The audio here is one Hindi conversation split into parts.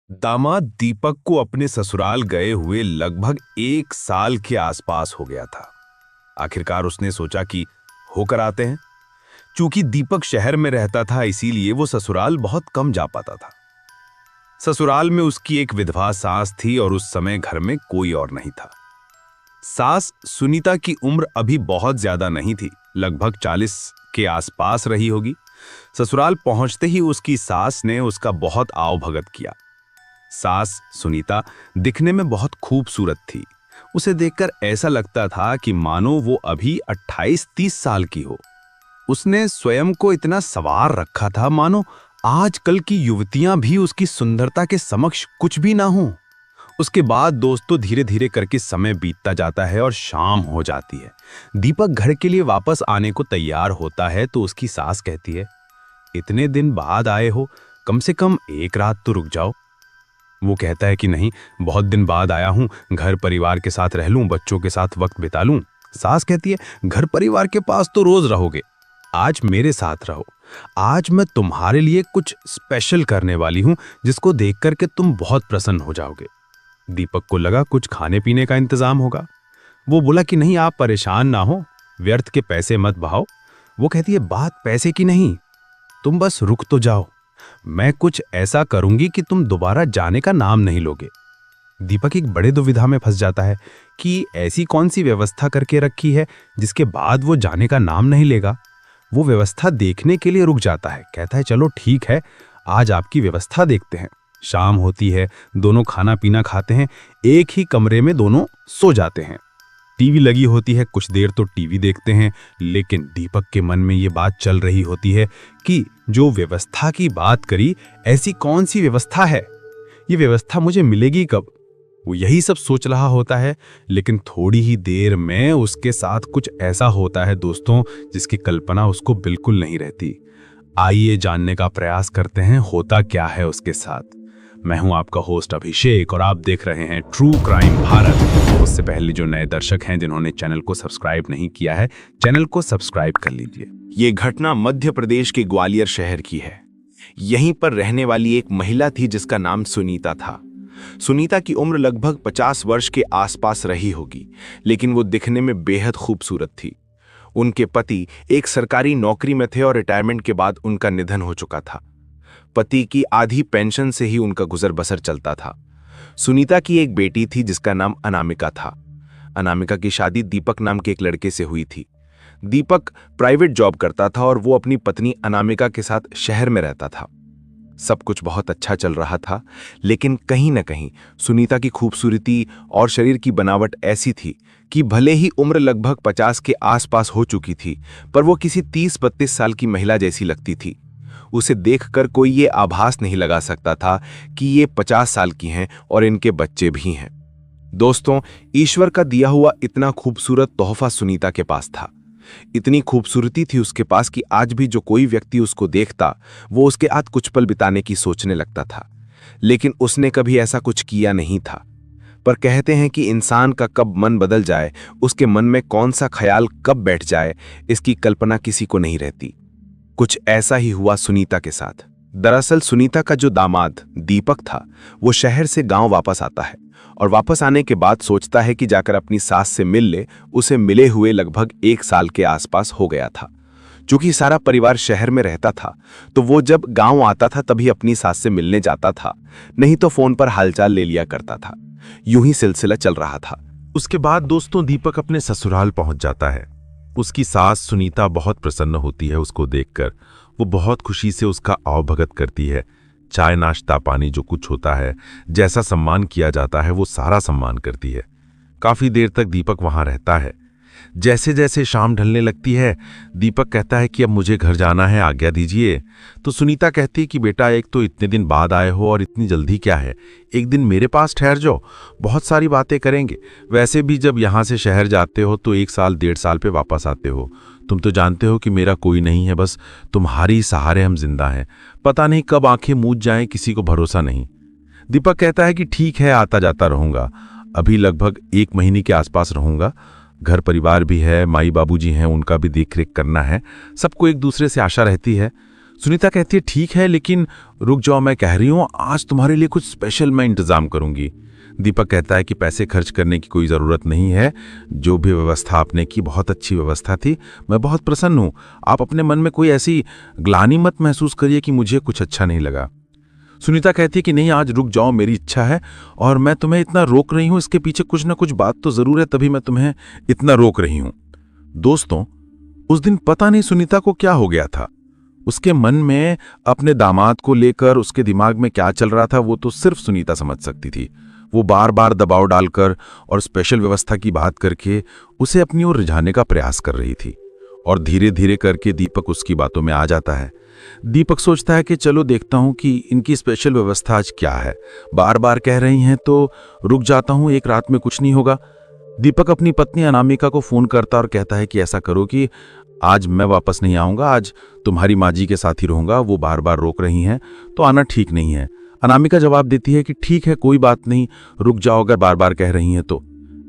दामाद दीपक को अपने ससुराल गए हुए लगभग 1 साल के आसपास हो गया था। आखिरकार उसने सोचा कि होकर आते हैं। चूंकि दीपक शहर में रहता था, इसीलिए वो ससुराल बहुत कम जा पाता था। ससुराल में उसकी एक विधवा सास थी और उस समय घर में कोई और नहीं था। सास सुनीता की उम्र अभी बहुत ज्यादा नहीं थी, लगभग 40 के आसपास रही होगी। ससुराल पहुंचते ही उसकी सास ने उसका बहुत आवभगत किया। सास सुनीता दिखने में बहुत खूबसूरत थी। उसे देखकर ऐसा लगता था कि मानो वो अभी 28-30 साल की हो। उसने स्वयं को इतना सवार रखा था मानो आजकल की युवतियां भी उसकी सुंदरता के समक्ष कुछ भी ना हो। उसके बाद दोस्तों धीरे धीरे करके समय बीतता जाता है और शाम हो जाती है। दीपक घर के लिए वापस आने को तैयार होता है तो उसकी सास कहती है, इतने दिन बाद आए हो, कम से कम एक रात तो रुक जाओ। वो कहता है कि नहीं, बहुत दिन बाद आया हूं, घर परिवार के साथ रह लूं, बच्चों के साथ वक्त बिता लूं। सास कहती है, घर परिवार के पास तो रोज रहोगे, आज मेरे साथ रहो। आज मैं तुम्हारे लिए कुछ स्पेशल करने वाली हूं जिसको देख करके तुम बहुत प्रसन्न हो जाओगे। दीपक को लगा कुछ खाने पीने का इंतजाम होगा। वो बोला कि नहीं, आप परेशान ना हो, व्यर्थ के पैसे मत बहाओ। वो कहती है, बात पैसे की नहीं, तुम बस रुक तो जाओ, मैं कुछ ऐसा करूंगी कि तुम दोबारा जाने का नाम नहीं लोगे। दीपक एक बड़े दुविधा में फंस जाता है कि ऐसी कौन सी व्यवस्था करके रखी है जिसके बाद वो जाने का नाम नहीं लेगा। वो व्यवस्था देखने के लिए रुक जाता है, कहता है चलो ठीक है, आज आपकी व्यवस्था देखते हैं। शाम होती है, दोनों खाना पीना खाते हैं, एक ही कमरे में दोनों सो जाते हैं। टीवी लगी होती है, कुछ देर तो टीवी देखते हैं, लेकिन दीपक के मन में ये बात चल रही होती है कि जो व्यवस्था की बात करी, ऐसी कौन सी व्यवस्था है, ये व्यवस्था मुझे मिलेगी कब। वो यही सब सोच रहा होता है, लेकिन थोड़ी ही देर में उसके साथ कुछ ऐसा होता है दोस्तों, जिसकी कल्पना उसको बिल्कुल नहीं रहती। आइए जानने का प्रयास करते हैं होता क्या है उसके साथ। मैं हूं आपका होस्ट अभिषेक और आप देख रहे हैं ट्रू क्राइम भारत। उससे पहले जो नए दर्शक हैं जिन्होंने चैनल को सब्सक्राइब नहीं किया है, चैनल को सब्सक्राइब कर लीजिए। ये घटना मध्य प्रदेश के ग्वालियर शहर की है। यहीं पर रहने वाली एक महिला थी जिसका नाम सुनीता था। सुनीता की उम्र लगभग 50 वर्ष के आसपास रही होगी, लेकिन वो दिखने में बेहद खूबसूरत थी। उनके पति एक सरकारी नौकरी में थे और रिटायरमेंट के बाद उनका निधन हो चुका था। पति की आधी पेंशन से ही उनका गुजर बसर चलता था। सुनीता की एक बेटी थी जिसका नाम अनामिका था। अनामिका की शादी दीपक नाम के एक लड़के से हुई थी। दीपक प्राइवेट जॉब करता था और वो अपनी पत्नी अनामिका के साथ शहर में रहता था। सब कुछ बहुत अच्छा चल रहा था, लेकिन कहीं न कहीं सुनीता की खूबसूरती और शरीर की बनावट ऐसी थी कि भले ही उम्र लगभग 50 के आसपास हो चुकी थी, पर वो किसी 30-32 साल की महिला जैसी लगती थी। उसे देखकर कोई ये आभास नहीं लगा सकता था कि ये 50 साल की हैं और इनके बच्चे भी हैं। दोस्तों, ईश्वर का दिया हुआ इतना खूबसूरत तोहफा सुनीता के पास था। इतनी खूबसूरती थी उसके पास कि आज भी जो कोई व्यक्ति उसको देखता, वो उसके साथ कुछ पल बिताने की सोचने लगता था। लेकिन उसने कभी ऐसा कुछ किया नहीं था। पर कहते हैं कि इंसान का कब मन बदल जाए, उसके मन में कौन सा ख्याल कब बैठ जाए, इसकी कल्पना किसी को नहीं रहती। कुछ ऐसा ही हुआ सुनीता के साथ। दरअसल सुनीता का जो दामाद दीपक था, वो शहर से गांव वापस आता है और वापस आने के बाद सोचता है कि जाकर अपनी सास से मिल ले। उसे मिले हुए लगभग 1 साल के आसपास हो गया था। चूंकि सारा परिवार शहर में रहता था, तो वो जब गांव आता था तभी अपनी सास से मिलने जाता था, नहीं तो फोन पर हालचाल ले लिया करता था। यूं ही सिलसिला चल रहा था। उसके बाद दोस्तों दीपक अपने ससुराल पहुंच जाता है। उसकी सास सुनीता बहुत प्रसन्न होती है उसको देखकर। वो बहुत खुशी से उसका आवभगत करती है। चाय नाश्ता पानी जो कुछ होता है, जैसा सम्मान किया जाता है, वो सारा सम्मान करती है। काफी देर तक दीपक वहां रहता है। जैसे जैसे शाम ढलने लगती है, दीपक कहता है कि अब मुझे घर जाना है, आज्ञा दीजिए। तो सुनीता कहती है कि बेटा, एक तो इतने दिन बाद आए हो और इतनी जल्दी क्या है, एक दिन मेरे पास ठहर जाओ, बहुत सारी बातें करेंगे। वैसे भी जब यहाँ से शहर जाते हो तो 1 साल 1.5 साल पे वापस आते हो। तुम तो जानते हो कि मेरा कोई नहीं है, बस तुम्हारी सहारे हम जिंदा हैं। पता नहीं कब आंखें मूंझ जाएं, किसी को भरोसा नहीं। दीपक कहता है कि ठीक है, आता जाता रहूंगा, अभी लगभग 1 महीने के आसपास रहूंगा। घर परिवार भी है, माई बाबूजी हैं, उनका भी देखरेख करना है। सबको एक दूसरे से आशा रहती है। सुनीता कहती है ठीक है, लेकिन रुक जाओ, मैं कह रही हूँ आज तुम्हारे लिए कुछ स्पेशल मैं इंतजाम करूंगी। दीपक कहता है कि पैसे खर्च करने की कोई ज़रूरत नहीं है, जो भी व्यवस्था आपने की बहुत अच्छी व्यवस्था थी, मैं बहुत प्रसन्न हूँ। आप अपने मन में कोई ऐसी ग्लानि मत महसूस करिए कि मुझे कुछ अच्छा नहीं लगा। सुनीता कहती है कि नहीं, आज रुक जाओ, मेरी इच्छा है और मैं तुम्हें इतना रोक रही हूँ, इसके पीछे कुछ ना कुछ बात तो ज़रूर है, तभी मैं तुम्हें इतना रोक रही हूँ। दोस्तों, उस दिन पता नहीं सुनीता को क्या हो गया था। उसके मन में अपने दामाद को लेकर उसके दिमाग में क्या चल रहा था वो तो सिर्फ सुनीता समझ सकती थी। वो बार बार दबाव डालकर और स्पेशल व्यवस्था की बात करके उसे अपनी ओर रिझाने का प्रयास कर रही थी, और धीरे धीरे करके दीपक उसकी बातों में आ जाता है। दीपक सोचता है कि चलो देखता हूं कि इनकी स्पेशल व्यवस्था आज क्या है। बार बार कह रही हैं तो रुक जाता हूं, एक रात में कुछ नहीं होगा। दीपक अपनी पत्नी अनामिका को फोन करता और कहता है कि ऐसा करो कि आज मैं वापस नहीं आऊंगा, आज तुम्हारी माँ जी के साथ ही रहूंगा, वो बार बार रोक रही हैं तो आना ठीक नहीं है। अनामिका जवाब देती है कि ठीक है, कोई बात नहीं, रुक जाओ अगर बार बार कह रही हैं तो।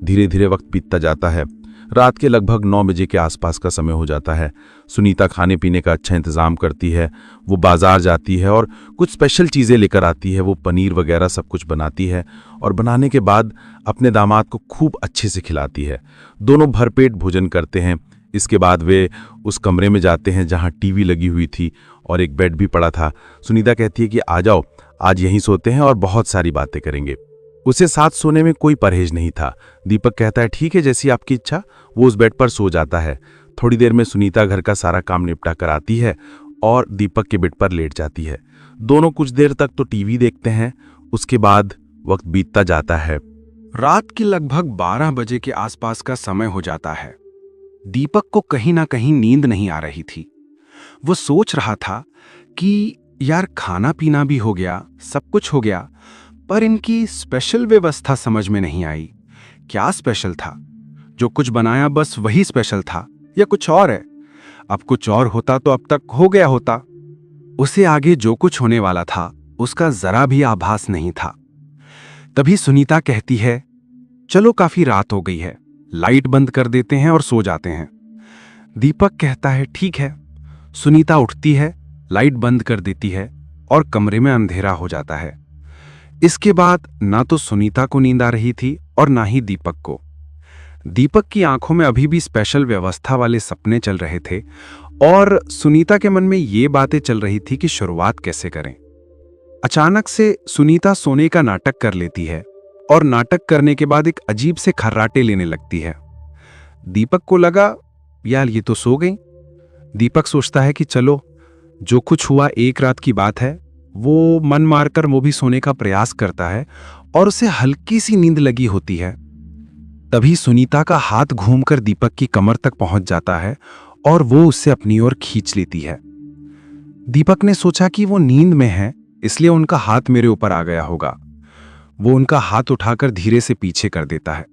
धीरे धीरे वक्त बीतता जाता है। रात के लगभग 9 बजे के आसपास का समय हो जाता है। सुनीता खाने पीने का अच्छा इंतजाम करती है। वो बाजार जाती है और कुछ स्पेशल चीज़ें लेकर आती है। वो पनीर वगैरह सब कुछ बनाती है और बनाने के बाद अपने दामाद को खूब अच्छे से खिलाती है। दोनों भरपेट भोजन करते हैं। इसके बाद वे उस कमरे में जाते हैं जहाँ टीवी लगी हुई थी और एक बेड भी पड़ा था। सुनीता कहती है कि आ जाओ, आज यहीं सोते हैं और बहुत सारी बातें करेंगे। उसे साथ सोने में कोई परहेज नहीं था। दीपक कहता है ठीक है, जैसी आपकी इच्छा। वो उस बेड पर सो जाता है। थोड़ी देर में सुनीता घर का सारा काम निपटा कर आती है और दीपक के बेड पर लेट जाती है। दोनों कुछ देर तक तो टीवी देखते हैं। उसके बाद वक्त बीतता जाता है। रात के लगभग 12 बजे के आसपास का समय हो जाता है। दीपक को कहीं ना कहीं नींद नहीं आ रही थी। वो सोच रहा था कि यार खाना पीना भी हो गया, सब कुछ हो गया, पर इनकी स्पेशल व्यवस्था समझ में नहीं आई। क्या स्पेशल था? जो कुछ बनाया बस वही स्पेशल था या कुछ और है? अब कुछ और होता तो अब तक हो गया होता। उसे आगे जो कुछ होने वाला था उसका जरा भी आभास नहीं था। तभी सुनीता कहती है चलो काफी रात हो गई है, लाइट बंद कर देते हैं और सो जाते हैं। दीपक कहता है ठीक है। सुनीता उठती है, लाइट बंद कर देती है और कमरे में अंधेरा हो जाता है। इसके बाद ना तो सुनीता को नींद आ रही थी और ना ही दीपक को। दीपक की आंखों में अभी भी स्पेशल व्यवस्था वाले सपने चल रहे थे और सुनीता के मन में ये बातें चल रही थी कि शुरुआत कैसे करें। अचानक से सुनीता सोने का नाटक कर लेती है और नाटक करने के बाद एक अजीब से खर्राटे लेने लगती है। दीपक को लगा यार ये तो सो गई। दीपक सोचता है कि चलो जो कुछ हुआ एक रात की बात है। वो मन मारकर वो भी सोने का प्रयास करता है और उसे हल्की सी नींद लगी होती है। तभी सुनीता का हाथ घूमकर दीपक की कमर तक पहुंच जाता है और वो उससे अपनी ओर खींच लेती है। दीपक ने सोचा कि वो नींद में है, इसलिए उनका हाथ मेरे ऊपर आ गया होगा। वो उनका हाथ उठाकर धीरे से पीछे कर देता है।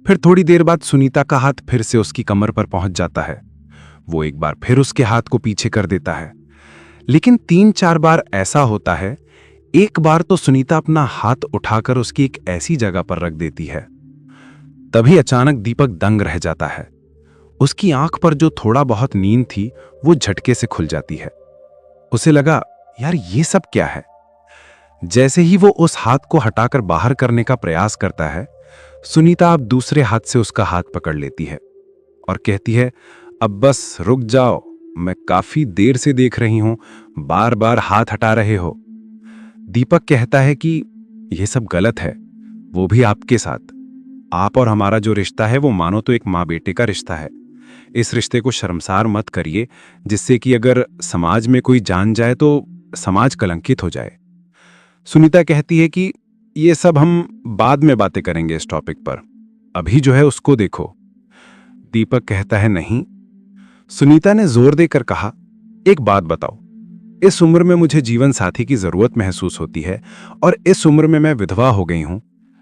फिर थोड़ी देर बाद सुनीता का हाथ फिर से उसकी कमर पर पहुंच जाता है। वो एक बार फिर उसके हाथ को पीछे कर देता है, लेकिन 3-4 बार ऐसा होता है। एक बार तो सुनीता अपना हाथ उठाकर उसकी एक ऐसी जगह पर रख देती है। तभी अचानक दीपक दंग रह जाता है। उसकी आंख पर जो थोड़ा बहुत नींद थी वो झटके से खुल जाती है। उसे लगा यार ये सब क्या है। जैसे ही वो उस हाथ को हटाकर बाहर करने का प्रयास करता है, सुनीता अब दूसरे हाथ से उसका हाथ पकड़ लेती है और कहती है अब बस रुक जाओ, मैं काफी देर से देख रही हूं, बार बार हाथ हटा रहे हो। दीपक कहता है कि यह सब गलत है, वो भी आपके साथ। आप और हमारा जो रिश्ता है वो मानो तो एक माँ बेटे का रिश्ता है। इस रिश्ते को शर्मसार मत करिए, जिससे कि अगर समाज में कोई जान जाए तो समाज कलंकित हो जाए। सुनीता कहती है कि ये सब हम बाद में बातें करेंगे इस टॉपिक पर, अभी जो है उसको देखो। दीपक कहता है नहीं। सुनीता ने जोर देकर कहा एक बात बताओ, इस उम्र में मुझे जीवन साथी की जरूरत महसूस होती है और इस उम्र में मैं विधवा हो गई हूं।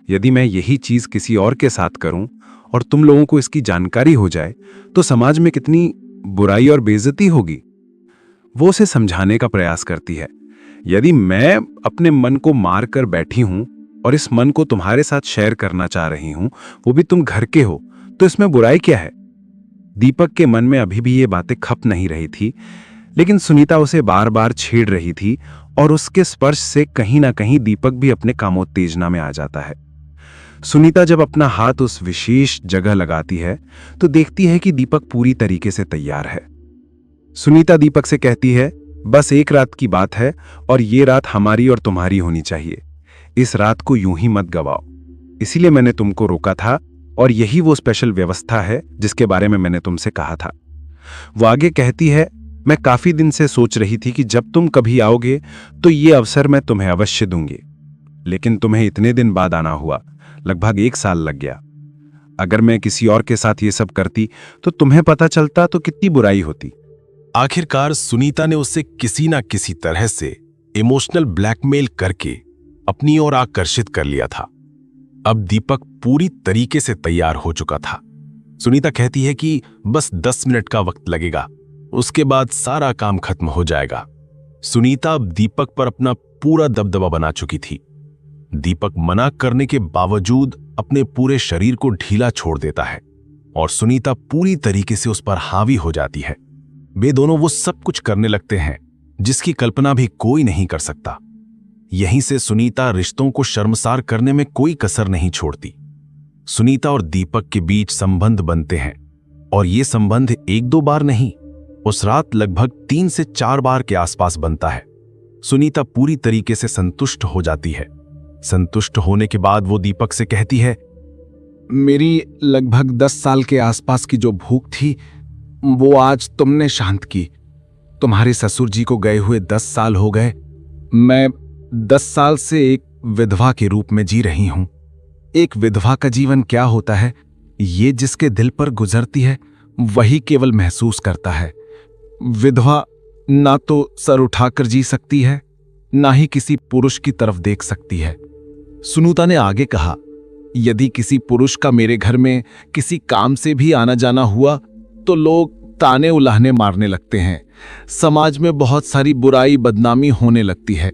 यदि मैं यही चीज किसी और के साथ करूं और तुम लोगों को इसकी जानकारी हो जाए तो समाज में कितनी बुराई और बेइज्जती होगी। वो उसे समझाने का प्रयास करती है। यदि मैं अपने मन को मार कर बैठी हूं और इस मन को तुम्हारे साथ शेयर करना चाह रही हूं, वो भी तुम घर के हो, तो इसमें बुराई क्या है। दीपक के मन में अभी भी ये बातें खप नहीं रही थी। लेकिन सुनीता उसे बार बार छेड़ रही थी और उसके स्पर्श से कहीं ना कहीं दीपक भी अपने कामोत्तेजना में आ जाता है। सुनीता जब अपना हाथ उस विशेष जगह लगाती है तो देखती है कि दीपक पूरी तरीके से तैयार है। सुनीता दीपक से कहती है, बस एक रात की बात है और ये रात हमारी और तुम्हारी होनी चाहिए। इस रात को यूं ही मत गवाओ, इसीलिए मैंने तुमको रोका था और यही वो स्पेशल व्यवस्था है जिसके बारे में मैंने तुमसे कहा था। वो आगे कहती है, मैं काफी दिन से सोच रही थी कि जब तुम कभी आओगे तो ये अवसर मैं तुम्हें अवश्य दूंगी, लेकिन तुम्हें इतने दिन बाद आना हुआ, लगभग 1 साल लग गया। अगर मैं किसी और के साथ ये सब करती तो तुम्हें पता चलता तो कितनी बुराई होती। आखिरकार सुनीता ने उसे किसी ना किसी तरह से इमोशनल ब्लैकमेल करके अपनी ओर आकर्षित कर लिया था। अब दीपक पूरी तरीके से तैयार हो चुका था। सुनीता कहती है कि बस 10 मिनट का वक्त लगेगा, उसके बाद सारा काम खत्म हो जाएगा। सुनीता अब दीपक पर अपना पूरा दबदबा बना चुकी थी। दीपक मना करने के बावजूद अपने पूरे शरीर को ढीला छोड़ देता है और सुनीता पूरी तरीके से उस पर हावी हो जाती है। वे दोनों वो सब कुछ करने लगते हैं जिसकी कल्पना भी कोई नहीं कर सकता। यहीं से सुनीता रिश्तों को शर्मसार करने में कोई कसर नहीं छोड़ती। सुनीता और दीपक के बीच संबंध बनते हैं और ये संबंध 1-2 बार नहीं, उस रात लगभग 3 से 4 बार के आसपास बनता है। सुनीता पूरी तरीके से संतुष्ट हो जाती है। संतुष्ट होने के बाद वो दीपक से कहती है, मेरी लगभग 10 साल के आसपास की जो भूख थी वो आज तुमने शांत की। तुम्हारे ससुर जी को गए हुए 10 साल हो गए। मैं 10 साल से एक विधवा के रूप में जी रही हूं। एक विधवा का जीवन क्या होता है, ये जिसके दिल पर गुजरती है वही केवल महसूस करता है। विधवा ना तो सर उठाकर जी सकती है, ना ही किसी पुरुष की तरफ देख सकती है। सुनीता ने आगे कहा, यदि किसी पुरुष का मेरे घर में किसी काम से भी आना जाना हुआ तो लोग ताने उलाहने मारने लगते हैं। समाज में बहुत सारी बुराई बदनामी होने लगती है।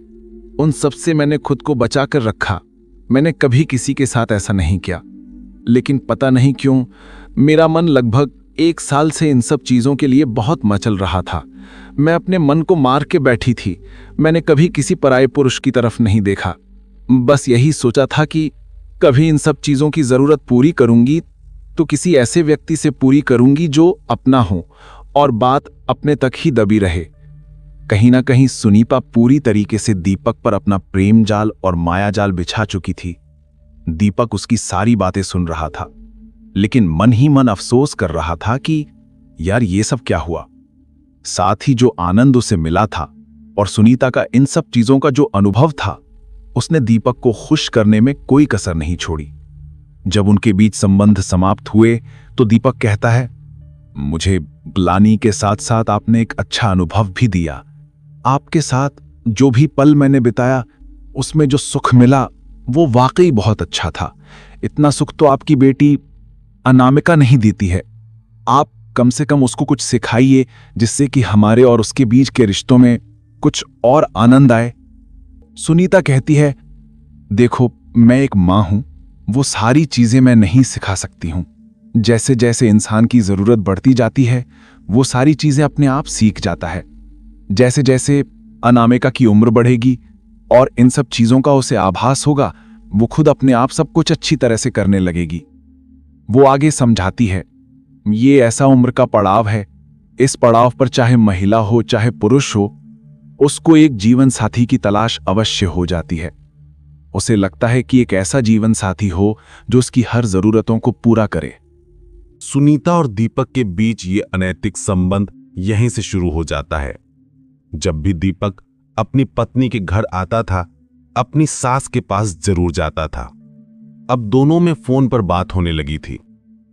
उन सब से मैंने खुद को बचा कर रखा। मैंने कभी किसी के साथ ऐसा नहीं किया, लेकिन पता नहीं क्यों मेरा मन लगभग 1 साल से इन सब चीजों के लिए बहुत मचल रहा था। मैं अपने मन को मार के बैठी थी। मैंने कभी किसी पराये पुरुष की तरफ नहीं देखा। बस यही सोचा था कि कभी इन सब चीजों की जरूरत पूरी करूंगी तो किसी ऐसे व्यक्ति से पूरी करूंगी जो अपना हो और बात अपने तक ही दबी रहे। कहीं ना कहीं सुनीता पूरी तरीके से दीपक पर अपना प्रेम जाल और माया जाल बिछा चुकी थी। दीपक उसकी सारी बातें सुन रहा था, लेकिन मन ही मन अफसोस कर रहा था कि यार ये सब क्या हुआ। साथ ही जो आनंद उसे मिला था और सुनीता का इन सब चीजों का जो अनुभव था, उसने दीपक को खुश करने में कोई कसर नहीं छोड़ी। जब उनके बीच संबंध समाप्त हुए तो दीपक कहता है, मुझे ग्लानि के साथ साथ आपने एक अच्छा अनुभव भी दिया। आपके साथ जो भी पल मैंने बिताया उसमें जो सुख मिला वो वाकई बहुत अच्छा था। इतना सुख तो आपकी बेटी अनामिका नहीं देती है। आप कम से कम उसको कुछ सिखाइए जिससे कि हमारे और उसके बीच के रिश्तों में कुछ और आनंद आए। सुनीता कहती है, देखो मैं एक मां हूं, वो सारी चीजें मैं नहीं सिखा सकती हूं। जैसे जैसे इंसान की जरूरत बढ़ती जाती है वो सारी चीजें अपने आप सीख जाता है। जैसे जैसे अनामिका की उम्र बढ़ेगी और इन सब चीजों का उसे आभास होगा, वो खुद अपने आप सब कुछ अच्छी तरह से करने लगेगी। वो आगे समझाती है, ये ऐसा उम्र का पड़ाव है, इस पड़ाव पर चाहे महिला हो चाहे पुरुष हो, उसको एक जीवन साथी की तलाश अवश्य हो जाती है। उसे लगता है कि एक ऐसा जीवन साथी हो जो उसकी हर जरूरतों को पूरा करे। सुनीता और दीपक के बीच ये अनैतिक संबंध यहीं से शुरू हो जाता है। जब भी दीपक अपनी पत्नी के घर आता था, अपनी सास के पास जरूर जाता था। अब दोनों में फोन पर बात होने लगी थी।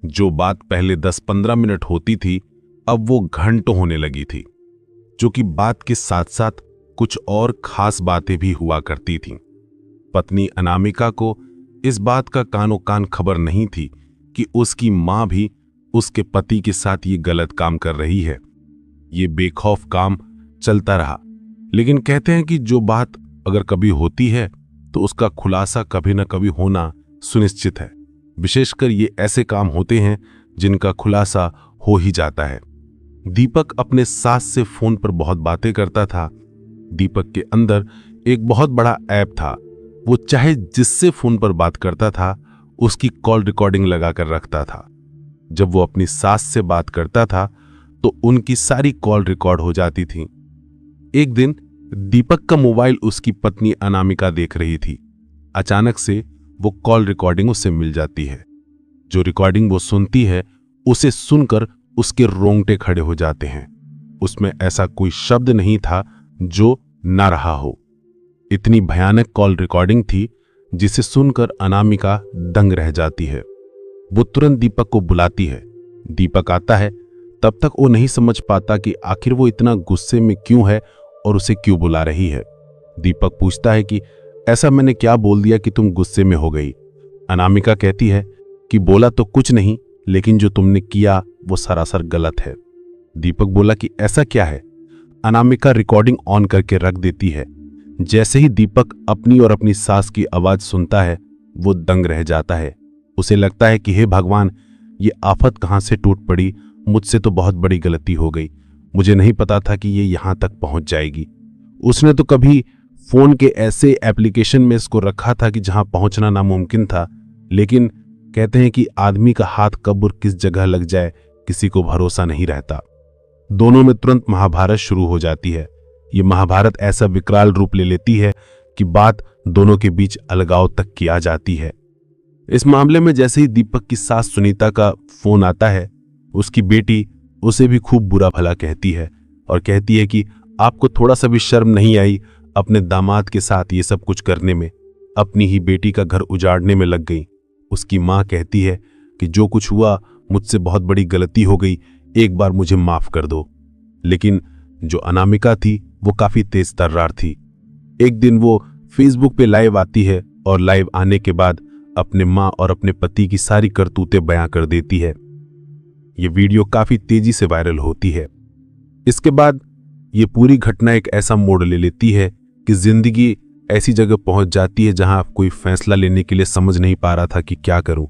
जो बात पहले 10-15 मिनट होती थी, अब वो घंटों होने लगी थी, जो कि बात के साथ साथ कुछ और खास बातें भी हुआ करती थीं। पत्नी अनामिका को इस बात का कानो कान खबर नहीं थी कि उसकी मां भी उसके पति के साथ ये गलत काम कर रही है। ये बेखौफ काम चलता रहा, लेकिन कहते हैं कि जो बात अगर कभी होती है तो उसका खुलासा कभी न कभी होना सुनिश्चित है। विशेषकर ये ऐसे काम होते हैं जिनका खुलासा हो ही जाता है। दीपक अपने सास से फोन पर बहुत बातें करता था। दीपक के अंदर एक बहुत बड़ा ऐप था। वो चाहे जिससे फोन पर बात करता था उसकी कॉल रिकॉर्डिंग लगाकर रखता था। जब वो अपनी सास से बात करता था तो उनकी सारी कॉल रिकॉर्ड हो जाती थी। एक दिन दीपक का मोबाइल उसकी पत्नी अनामिका देख रही थी। अचानक से वो कॉल रिकॉर्डिंग उससे मिल जाती है। जो रिकॉर्डिंग वो सुनती है उसे सुनकर उसके रोंगटे खड़े हो जाते हैं। उसमें ऐसा कोई शब्द नहीं था जो ना रहा हो। इतनी भयानक कॉल रिकॉर्डिंग थी जिसे सुनकर अनामिका दंग रह जाती है। वो तुरंत दीपक को बुलाती है। दीपक आता है। तब तक वो नहीं समझ पाता कि आखिर वो इतना गुस्से में क्यों है और उसे क्यों बुला रही है। दीपक पूछता है कि ऐसा मैंने क्या बोल दिया कि तुम गुस्से में हो गई। अनामिका कहती है कि बोला तो कुछ नहीं, लेकिन जो तुमने किया वो सरासर गलत है। दीपक बोला कि ऐसा क्या है। अनामिका रिकॉर्डिंग ऑन करके रख देती है। जैसे ही दीपक अपनी और अपनी सास की आवाज सुनता है वो दंग रह जाता है। उसे लगता है कि हे भगवान, ये आफत कहां से टूट पड़ी। मुझसे तो बहुत बड़ी गलती हो गई। मुझे नहीं पता था कि ये यहां तक पहुंच जाएगी। उसने तो कभी फोन के ऐसे एप्लीकेशन में इसको रखा था कि जहां पहुंचना नामुमकिन था, लेकिन कहते हैं कि आदमी का हाथ कब और किस जगह लग जाए किसी को भरोसा नहीं रहता। दोनों में तुरंत महाभारत शुरू हो जाती है। ये महाभारत ऐसा विकराल रूप ले लेती है कि बात दोनों के बीच अलगाव तक की आ जाती है। इस मामले में जैसे ही दीपक की सास सुनीता का फोन आता है, उसकी बेटी उसे भी खूब बुरा भला कहती है और कहती है कि आपको थोड़ा सा भी शर्म नहीं आई अपने दामाद के साथ ये सब कुछ करने में। अपनी ही बेटी का घर उजाड़ने में लग गई। उसकी मां कहती है कि जो कुछ हुआ मुझसे बहुत बड़ी गलती हो गई, एक बार मुझे माफ कर दो। लेकिन जो अनामिका थी वो काफी तेज तर्रार थी। एक दिन वो फेसबुक पे लाइव आती है और लाइव आने के बाद अपने मां और अपने पति की सारी करतूतें बयां कर देती है। ये वीडियो काफी तेजी से वायरल होती है। इसके बाद ये पूरी घटना एक ऐसा मोड़ ले लेती है कि जिंदगी ऐसी जगह पहुंच जाती है जहां कोई फैसला लेने के लिए समझ नहीं पा रहा था कि क्या करूं।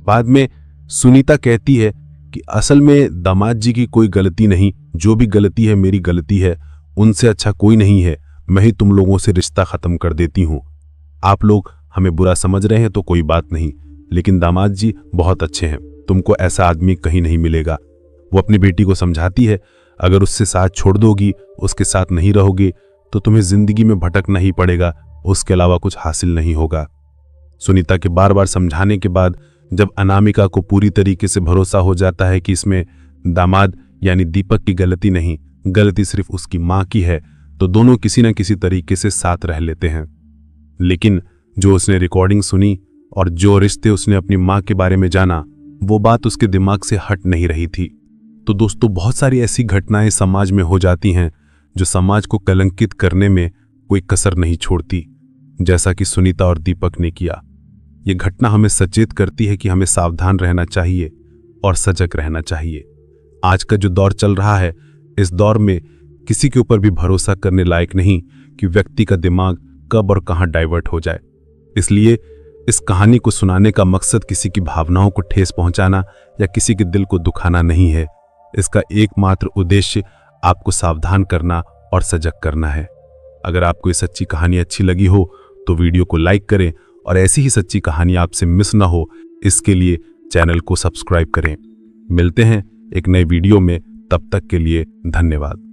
बाद में सुनीता कहती है कि असल में दामाद जी की कोई गलती नहीं, जो भी गलती है मेरी गलती है। उनसे अच्छा कोई नहीं है। मैं ही तुम लोगों से रिश्ता खत्म कर देती हूं। आप लोग हमें बुरा समझ रहे हैं तो कोई बात नहीं, लेकिन दामाद जी बहुत अच्छे हैं। तुमको ऐसा आदमी कहीं नहीं मिलेगा। वो अपनी बेटी को समझाती है, अगर उससे साथ छोड़ दोगी, उसके साथ नहीं रहोगे तो तुम्हें जिंदगी में भटकना ही पड़ेगा, उसके अलावा कुछ हासिल नहीं होगा। सुनीता के बार बार समझाने के बाद जब अनामिका को पूरी तरीके से भरोसा हो जाता है कि इसमें दामाद यानी दीपक की गलती नहीं, गलती सिर्फ उसकी मां की है, तो दोनों किसी न किसी तरीके से साथ रह लेते हैं। लेकिन जो उसने रिकॉर्डिंग सुनी और जो रिश्ते उसने अपनी मां के बारे में जाना, वो बात उसके दिमाग से हट नहीं रही थी। तो दोस्तों, बहुत सारी ऐसी घटनाएं समाज में हो जाती हैं जो समाज को कलंकित करने में कोई कसर नहीं छोड़ती, जैसा कि सुनीता और दीपक ने किया। ये घटना हमें सचेत करती है कि हमें सावधान रहना चाहिए और सजग रहना चाहिए। आज का जो दौर चल रहा है, इस दौर में किसी के ऊपर भी भरोसा करने लायक नहीं कि व्यक्ति का दिमाग कब और कहां डाइवर्ट हो जाए। इसलिए इस कहानी को सुनाने का मकसद किसी की भावनाओं को ठेस पहुंचाना या किसी के दिल को दुखाना नहीं है। इसका एकमात्र उद्देश्य आपको सावधान करना और सजग करना है। अगर आपको ये सच्ची कहानी अच्छी लगी हो तो वीडियो को लाइक करें और ऐसी ही सच्ची कहानी आपसे मिस ना हो, इसके लिए चैनल को सब्सक्राइब करें। मिलते हैं एक नए वीडियो में, तब तक के लिए धन्यवाद।